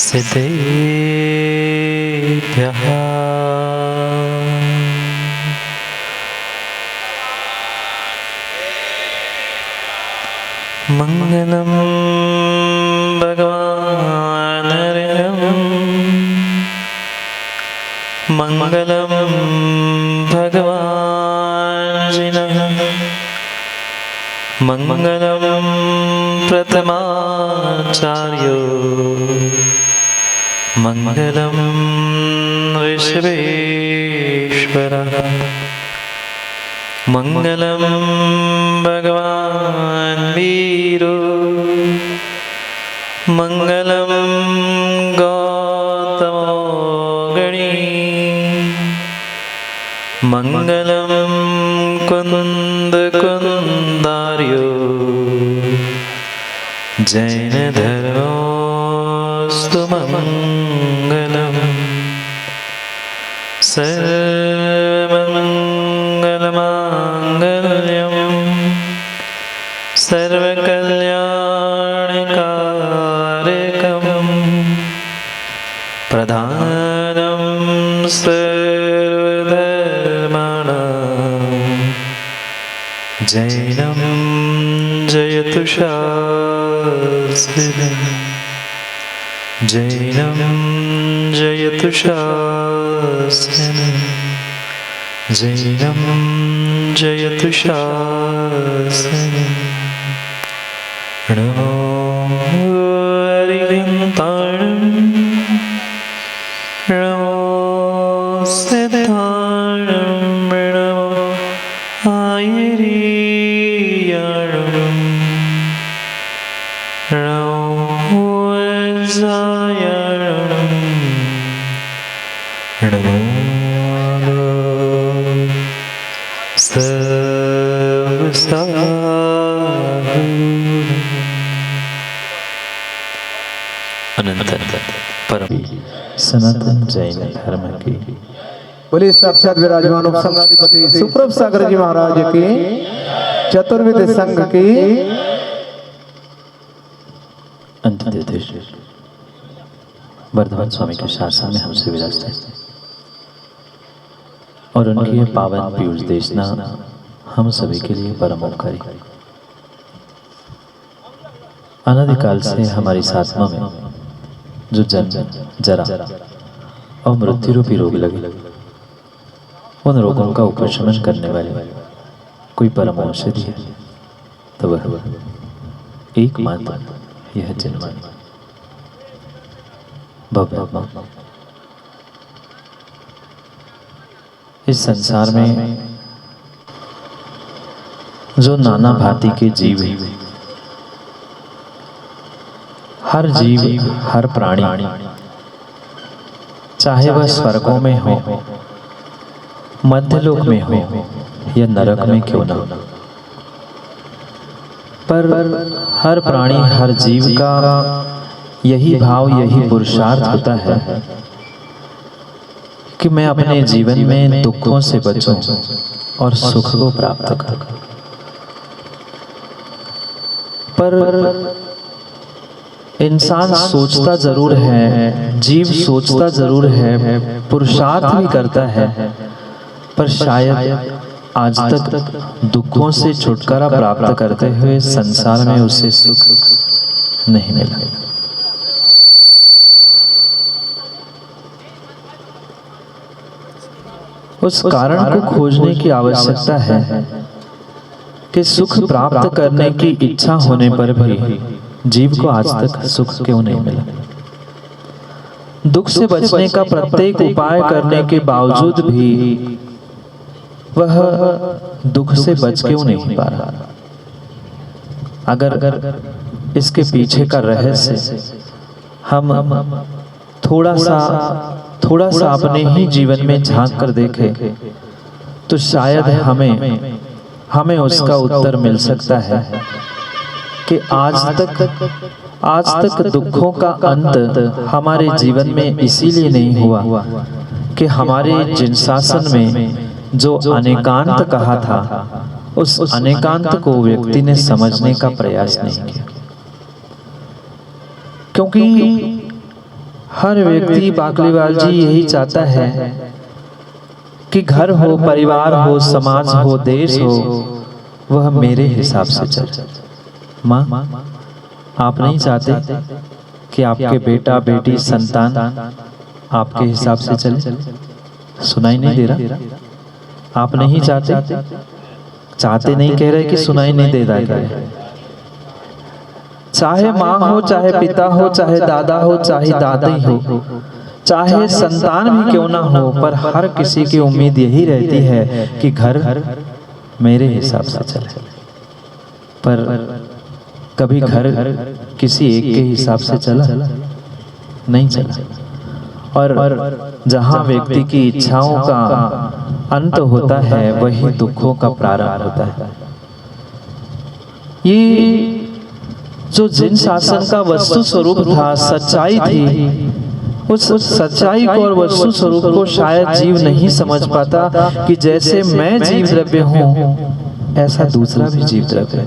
सिद्धेभ्यः मंगलम भगवान मंगलम भगवान जिनः मंगलम प्रथमाचार्यो मंगलम विश्वेश्वरः मंगलम भगवान वीरो मंगलम गौतमो गणी मंगलम कुंद कुंदार्यो जैन धर्मोस्तु मंगलम सर्वमंगलमांगल्यं सर्वकल्याणकारकं प्रधानं सर्वधर्माणां जैनं जयतु शास्त्रम् जैनं जयतु शास्त्रम् जैनं जयतु शास्त्रम् नमो हरिहन्ताणं नमो सिद्धाणं नमो आयरीयाणं नमो वज्रायाणं नमो परम सनातन जैन धर्म की बोले साक्षात विराजमान उपसंगाधिपति सुप्रभ सागर जी महाराज की चतुर्विध संघ की अंतर्देश वर्धमान स्वामी के शासन में हमसे विराजते हैं और उनकी ये पावन पीयूष देशना हम सभी के लिए परम उपकारी। अनादिकाल से हमारी आत्मा में जो जन्म जरा और मृत्यु रूपी रोग लगे, उन रोगों का उपशमन करने वाले कोई परम औषधि है तो वह एकमात्र यह जन्मानी भव्य। इस संसार में जो नाना भांति के जीव हैं, हर जीव हर प्राणी चाहे वह स्वर्गों में हो, मध्यलोक में हो या नरक में क्यों न हो, पर हर प्राणी हर जीव का यही भाव यही पुरुषार्थ होता है कि मैं अपने जीवन में दुखों से बचूं और सुख को प्राप्त करूं। पर इंसान सोचता जरूर है, जीव सोचता जरूर है, पुरुषार्थ भी करता है, पर शायद आज तक दुखों से छुटकारा प्राप्त करते हुए संसार में उसे सुख नहीं मिला। उस कारण को खोजने की आवश्यकता है कि सुख प्राप्त करने की इच्छा होने पर भी जीव को आज तक सुख क्यों नहीं मिला। दुख से बचने का प्रत्येक उपाय करने के बावजूद भी वह दुख से बच क्यों नहीं पा रहा। अगर इसके पीछे का रहस्य हम थोड़ा सा अपने ही जीवन में झांक कर देखें तो शायद हमें उसका उत्तर मिल सकता है कि आज तक दुखों का अंत हमारे जीवन में इसीलिए नहीं हुआ कि हमारे जिन शासन में जो अनेकांत कहा था, उस अनेकांत को व्यक्ति ने समझने का प्रयास नहीं किया। क्योंकि हर व्यक्ति, बाकलीवाल जी, यही चाहता है कि घर हो, परिवार हो, समाज हो, देश हो, वह मेरे हिसाब से चले। माँ, आप नहीं चाहते कि आपके बेटा बेटी संतान आपके हिसाब से चले? सुनाई नहीं दे रहा? आप नहीं चाहते? चाहते नहीं कह रहे कि सुनाई नहीं दे रहा कह रहे। चाहे माँ हो, चाहे पिता हो, चाहे दादा हो, चाहे दादी हो, चाहे संतान भी क्यों ना हो, पर हर किसी की उम्मीद यही रहती है कि घर मेरे हिसाब से चले। पर कभी घर किसी एक के हिसाब से चला? नहीं चला। और जहाँ व्यक्ति की इच्छाओं का अंत होता है, वही दुखों का प्रारंभ होता है। ये जो जिन शासन का वस्तु स्वरूप था, सच्चाई थी, उस सच्चाई को और वस्तु स्वरूप को शायद जीव नहीं समझ पाता कि जैसे मैं जीव द्रव्य हूँ, ऐसा दूसरा भी जीव द्रव्य है।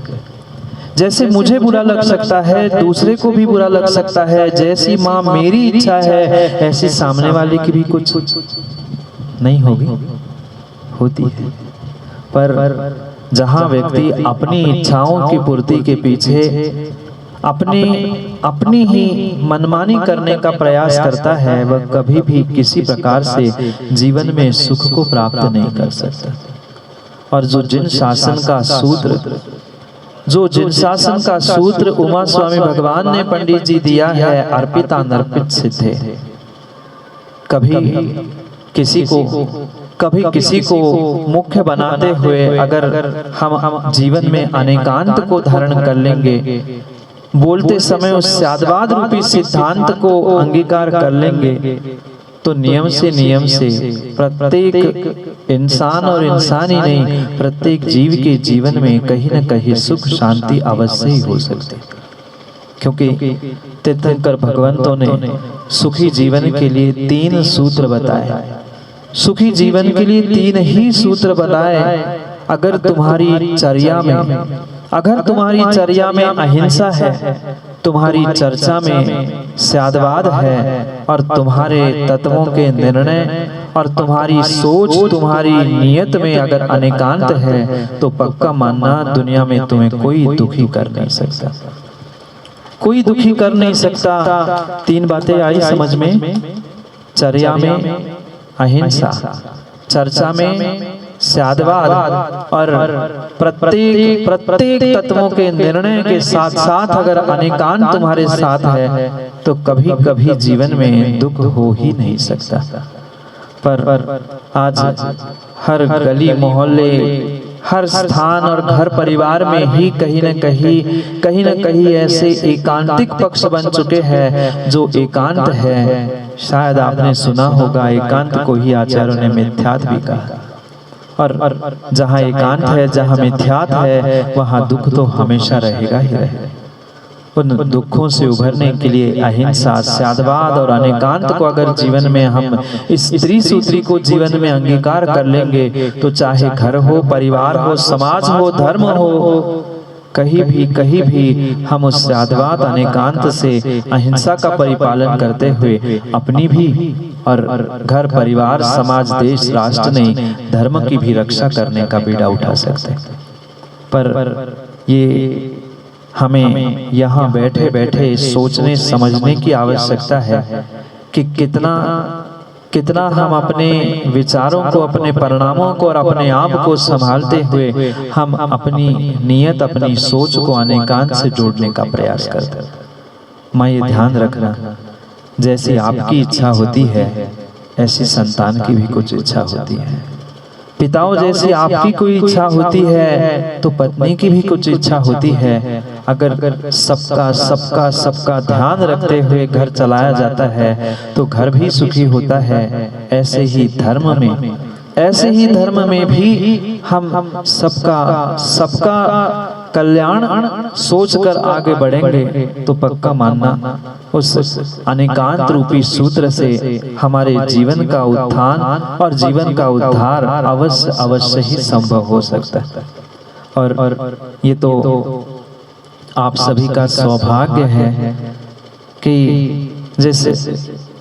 जैसे मुझे बुरा लग सकता है, दूसरे को भी बुरा लग सकता है। जैसी माँ मेरी इच्छा है, ऐसी सामने वाले की भी कुछ नहीं होगी, होती है। पर जहाँ व्यक्ति अपनी इच्छाओं की पूर्ति के पीछे अपनी ही मनमानी करने का प्रयास करता है, वह कभी भी किसी प्रकार से जीवन में सुख को प्राप्त नहीं कर सकता। और जो जिन शासन का सूत्र उमा स्वामी भगवान ने पंडित जी दिया है, अर्पित अनर्पित सिद्धे। कभी किसी को मुख्य बनाते हुए अगर हम जीवन में अनेकांत को धारण कर लेंगे, बोलते समय उस स्यादवाद रूपी सिद्धांत को अंगीकार कर लेंगे, तो नियम से प्रत्येक इंसान और इंसान ही नहीं, प्रत्येक जीव के जीवन में कहीं न कहीं सुख शांति अवश्य ही हो सकती है। क्योंकि तीर्थंकर भगवंतों ने सुखी जीवन के लिए 3 सूत्र बताए। सुखी जीवन के लिए 3 ही सूत्र बताए। अगर तुम्हारी चर्या में अहिंसा है, तुम्हारी चर्चा में स्यादवाद है, और तुम्हारे तत्वों के निर्णय और तुम्हारी सोच, तुम्हारी नियत में अगर अनेकांत है, तो पक्का मानना दुनिया में तुम्हें कोई दुखी कर नहीं सकता। कोई दुखी कर नहीं सकता। 3 बातें आई समझ में? चर्या में अहिंसा, चर्चा में स्यादवाद, और प्रत्येक तत्वों के निर्णय के साथ साथ अगर अनेकांत तुम्हारे साथ है, तो कभी कभी जीवन में दुख हो ही नहीं सकता। पर आज हर गली मोहल्ले, हर स्थान और घर परिवार में ही कहीं न कहीं ऐसे एकांतिक पक्ष बन चुके हैं। जो एकांत है, शायद आपने सुना होगा, एकांत को ही आचार्यों ने मिथ्यात भी कहा। और जहाँ एकांत है, जहाँ मिथ्यात है, वहाँ दुख तो हमेशा रहेगा ही रहेगा। उन दुखों से उभरने के लिए अहिंसा, स्यादवाद और अनेकांत को अगर जीवन में हम इस त्रिसूत्री को जीवन में अंगीकार कर लेंगे, तो चाहे घर हो, परिवार हो, समाज हो, धर्म हो, कहीं भी हम उस स्यादवाद, अनेकांत से, अहिंसा का परिपालन करते हुए अपनी भी और घर परिवार, समाज, देश, राष्ट्र नहीं, धर्म की भी रक्षा करने का बीड़ा उठा सकते हैं। पर ये हमें यहाँ बैठे बैठे सोचने समझने की आवश्यकता है कि कितना हम अपने विचारों को, अपने परिणामों को और अपने आप को संभालते हुए हम अपनी नियत, अपनी सोच को अनेकांत से जोड़ने का प्रयास करते हैं। माँ, ये ध्यान रखना, जैसी आपकी इच्छा होती है, ऐसी संतान की भी कुछ इच्छा होती है। पिताओं, जैसी आपकी कोई इच्छा होती है, तो पत्नी की भी कुछ इच्छा होती है। अगर सबका ध्यान रखते हुए घर चलाया जाता है, तो घर भी सुखी होता है। ऐसे ही धर्म में भी हम सबका कल्याण सोचकर आगे बढ़ेंगे तो पक्का मानना उस अनेकांत रूपी सूत्र से हमारे जीवन का उत्थान और जीवन का उद्धार अवश्य अवश्य ही संभव हो सकता है। और ये तो आप सभी का सौभाग्य है कि जैसे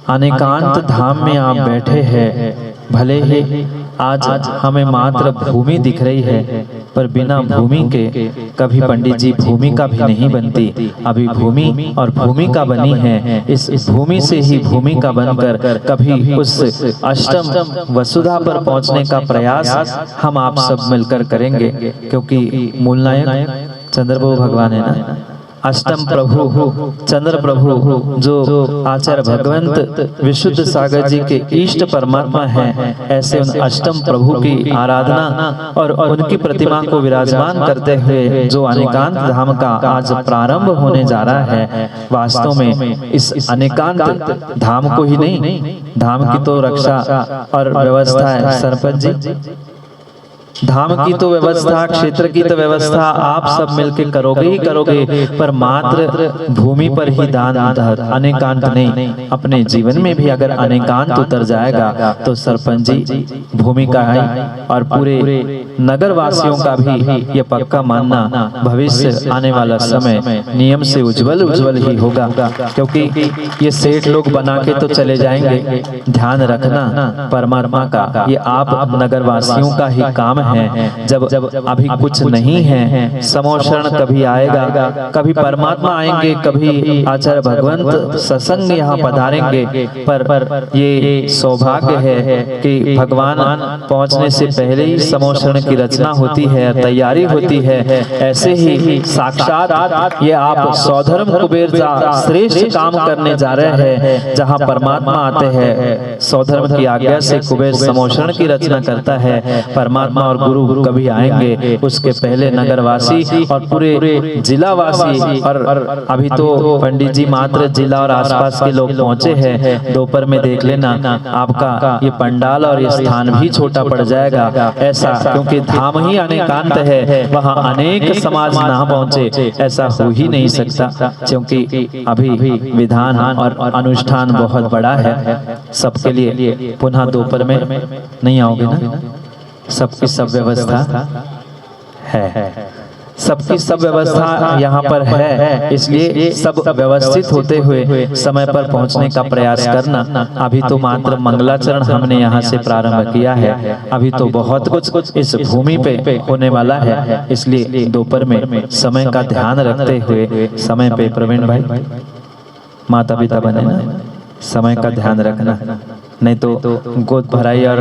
अनेकांत धाम में आप बैठे हैं, भले ही आज हमें मात्र भूमि दिख रही है, पर बिना भूमि के कभी पंडित जी भूमि का भी नहीं बनती। अभी भूमि और भूमि का बनी है, इस भूमि से ही भूमि का बनकर कभी उस अष्टम वसुधा पर पहुंचने का प्रयास हम आप सब मिलकर करेंगे, क्योंकि मूलनायक चंद्रप्रभु भगवान है ना, अष्टम प्रभु चंद्र प्रभु जो आचार्य भगवंत विशुद्ध सागर जी के इष्ट परमात्मा हैं, ऐसे उन अष्टम प्रभु की आराधना और उनकी प्रतिमा को विराजमान करते हुए जो अनेकांत धाम का आज प्रारंभ होने जा रहा है, वास्तव में इस अनेकांत धाम को ही नहीं, धाम की तो रक्षा और व्यवस्था है सरपंच जी, धाम की तो व्यवस्था, क्षेत्र की तो व्यवस्था आप सब मिलकर करोगे ही करोगे, पर मात्र भूमि पर ही दान अनेकांत नहीं, अपने जीवन में भी अगर अनेकांत उतर जाएगा तो सरपंच जी भूमि का है और पूरे नगर वासियों का भी ये पक्का मानना भविष्य आने वाला समय नियम से उज्जवल उज्जवल ही होगा, क्योंकि ये सेठ लोग बना के तो चले जाएंगे। ध्यान रखना परमात्मा का ये आप नगर वासियों का ही काम है। जब अभी कुछ नहीं है, समोशरण कभी आएगा, कभी परमात्मा आएंगे, कभी आचार्य भगवंत सत्संग यहाँ पधारेंगे, पर ये सौभाग्य है कि भगवान पहुँचने से पहले ही समोशरण की रचना होती है, तैयारी होती है। ऐसे ही साक्षात ये आप सौधर्म कुबेर श्रेष्ठ काम करने जा रहे हैं, जहाँ परमात्मा आते हैं, सौधर्म की आज्ञा से कुबेर समोशरण की रचना करता है, परमात्मा और गुरु कभी आएंगे, उसके पहले नगरवासी और पूरे जिलावासी, और अभी तो पंडित जी मात्र जिला और आसपास के लोग पहुंचे हैं, दोपहर में देख लेना आपका ये पंडाल और ये स्थान भी छोटा पड़ जाएगा। ऐसा क्योंकि धाम ही अनेकांत है, वहाँ अनेक समाज ना पहुंचे ऐसा हो ही नहीं सकता, क्योंकि अभी विधान और अनुष्ठान बहुत बड़ा है सबके लिए। पुनः दोपहर में नहीं आओगे ना? सबकी सब व्यवस्था है, सबकी सब व्यवस्था यहाँ पर है, इसलिए सब व्यवस्थित होते हुए समय पर पहुँचने का प्रयास करना। अभी तो मात्र मंगलाचरण हमने यहाँ से प्रारंभ किया है, अभी तो बहुत कुछ इस भूमि पे होने वाला है, इसलिए दोपहर में समय का ध्यान रखते हुए समय पे प्रवीण भाई माता पिता बने ना, समय का ध्यान रखना, नहीं तो गोद भराई और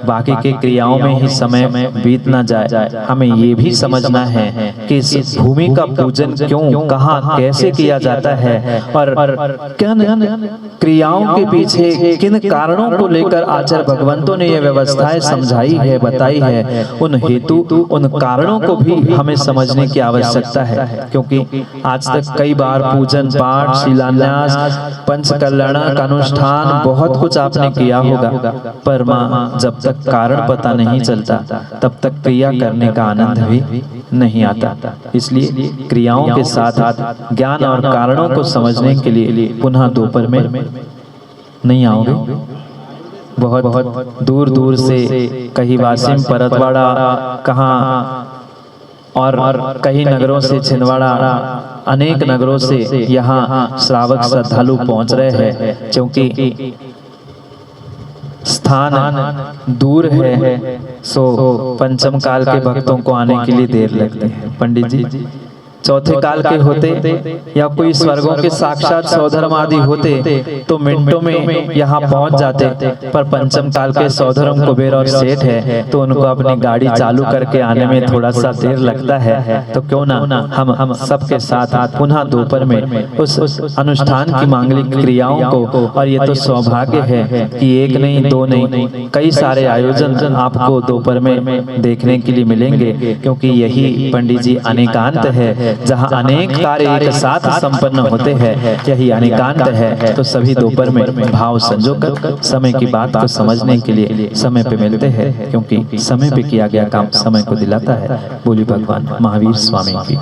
बाकी की क्रियाओं में ही समय बीत ना जाए। हमें ये भी समझना है कि इस भूमि का पूजन क्यों, कहाँ, कैसे किया जाता है, और किन क्रियाओं के पीछे किन कारणों को लेकर आचार्य भगवंतों ने ये व्यवस्थाएं समझाई है, बताई है, उन हेतु उन कारणों को भी हमें समझने की आवश्यकता है। क्योंकि आज तक कई बार पूजन पाठ, शिलान्यास, पंच कल्याणक अनुष्ठान बहुत कुछ आपने किया होगा, पर मां जब तक कारण पता नहीं चलता तब तक क्रिया करने का आनंद भी नहीं आता। इसलिए क्रियाओं के साथ ज्ञान और कारणों को समझने के लिए पुनः दोपहर में नहीं आओगे। बहुत दूर दूर से कहीं वासिम परतवाड़ा, कहाँ और कई नगरों से छिंदवाड़ा, अनेक नगरों से यहाँ श्रावक श्रद्धालु पहुँच रहे हैं, क्योंकि स्थान दूर है, सो पंचम काल के भक्तों को आने के लिए देर लगती है। पंडित जी चौथे काल के होते या कोई स्वर्गों के साक्षात सौधर्म आदि होते तो मिनटों में यहाँ पहुँच जाते, पर पंचम काल के सौधर्म कुबेर और सेठ है तो उनको अपनी गाड़ी चालू करके आने में थोड़ा सा देर लगता है। तो क्यों ना हम सबके साथ पुनः दोपहर में उस अनुष्ठान की मांगलिक क्रियाओं को, और ये तो सौभाग्य है कि एक नहीं दो नहीं कई सारे आयोजन आपको दोपहर में देखने के लिए मिलेंगे, क्योंकि यही पंडित जी अनेकांत है। जहाँ अनेक कार्य एक साथ संपन्न होते हैं, यही अनेकांत है। तो सभी दोपहर में भाव संजोकर समय की बात को समझने के लिए समय पे मिलते हैं, क्योंकि समय पे किया गया काम समय को दिलाता है। बोली भगवान महावीर स्वामी की।